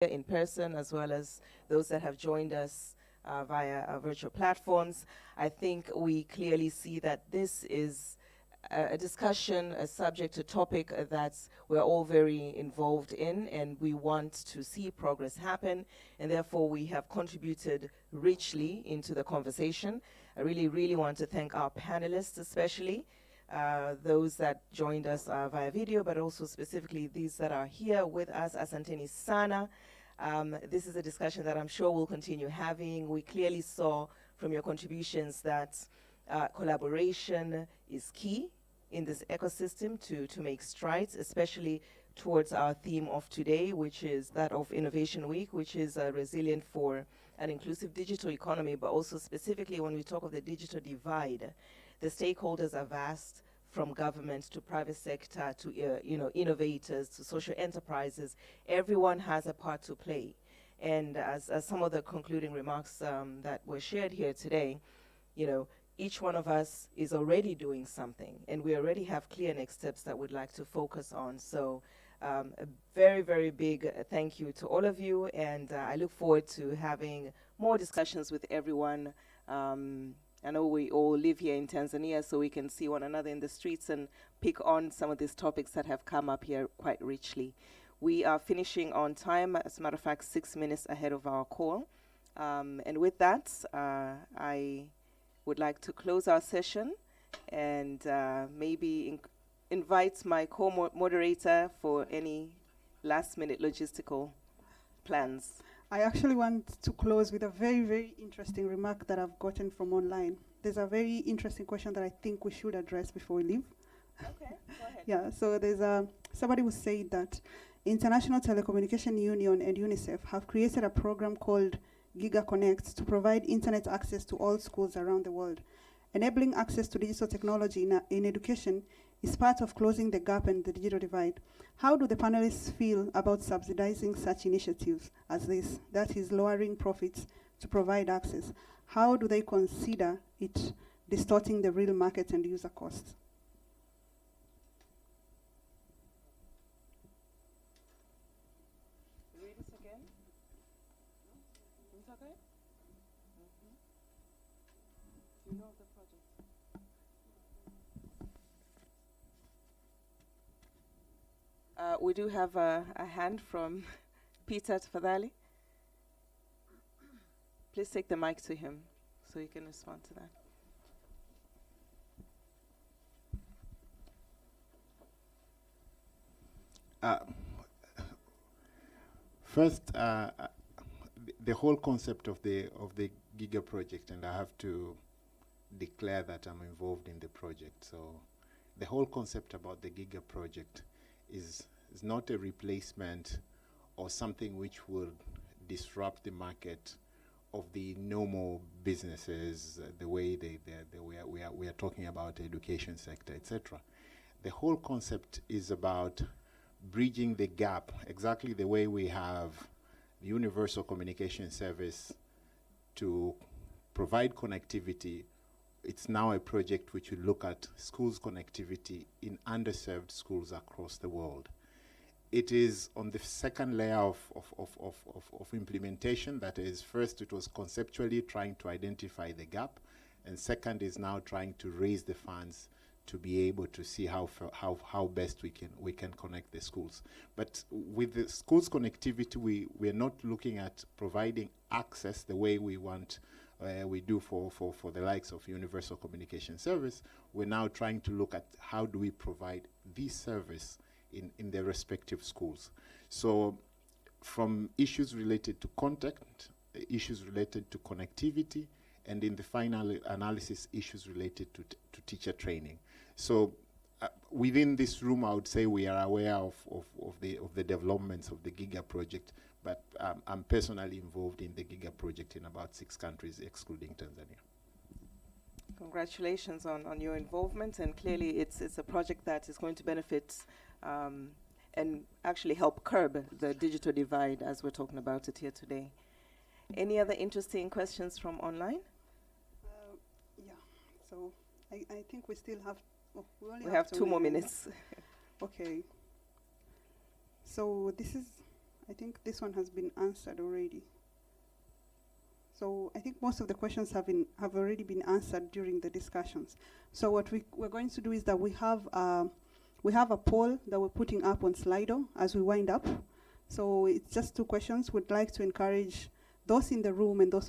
in person, as well as those that have joined us via our virtual platforms. I think we clearly see that this is a discussion, a subject, a topic that we're all very involved in, and we want to see progress happen, and therefore we have contributed richly into the conversation. I really, really want to thank our panelists, especially those that joined us via video, but also specifically these that are here with us. Asanteni Sana. This is a discussion that I'm sure we'll continue having. We clearly saw from your contributions that collaboration is key in this ecosystem to make strides, especially towards our theme of today, which is that of Innovation Week, which is resilient for an inclusive digital economy, but also specifically when we talk of the digital divide, the stakeholders are vast, from government to private sector to innovators to social enterprises. Everyone has a part to play. And as some of the concluding remarks that were shared here today, each one of us is already doing something, and we already have clear next steps that we'd like to focus on. So a very, very big thank you to all of you, and I look forward to having more discussions with everyone. I know we all live here in Tanzania, so we can see one another in the streets and pick on some of these topics that have come up here quite richly. We are finishing on time, as a matter of fact, 6 minutes ahead of our call. And with that, I would like to close our session and maybe invite my co-moderator for any last-minute logistical plans. I actually want to close with a very, very interesting remark that I've gotten from online. There's a very interesting question that I think we should address before we leave. Okay, go ahead. Yeah, so there's somebody who said that International Telecommunication Union and UNICEF have created a program called Giga Connect to provide internet access to all schools around the world. Enabling access to digital technology in education is part of closing the gap and the digital divide. How do the panelists feel about subsidizing such initiatives as this, that is lowering profits to provide access? How do they consider it distorting the real market and user costs? Read this again. It's okay? Do you know the project? We do have a hand from Peter Tafadhali. Please take the mic to him so he can respond to that. First, the whole concept of the Giga project, and I have to declare that I'm involved in the project. So the whole concept about the Giga project is not a replacement or something which will disrupt the market of the normal businesses, the way we are talking about the education sector, etc. The whole concept is about bridging the gap, exactly the way we have the universal communication service to provide connectivity. It's now a project which will look at schools connectivity in underserved schools across the world. It is on the second layer of implementation. That is, first it was conceptually trying to identify the gap, and second is now trying to raise the funds to be able to see how best we can connect the schools. But with the schools connectivity, we're not looking at providing access the way we want we do for the likes of universal communication service. We're now trying to look at how do we provide this service in their respective schools. So from issues related to content, issues related to connectivity, and in the final analysis, issues related to teacher training. So within this room, I would say we are aware of the developments of the Giga project, but I'm personally involved in the Giga project in about 6 countries, excluding Tanzania. Congratulations on your involvement, and clearly it's a project that is going to benefit and actually help curb the digital divide as we're talking about it here today. Any other interesting questions from online? Yeah, so I think we still have, we have 2 more minutes. Okay. So this is I think this one has been answered already. So I think most of the questions have already been answered during the discussions. So what we're going to do is that we have a poll that we're putting up on Slido as we wind up. So it's just 2 questions. We'd like to encourage those in the room and those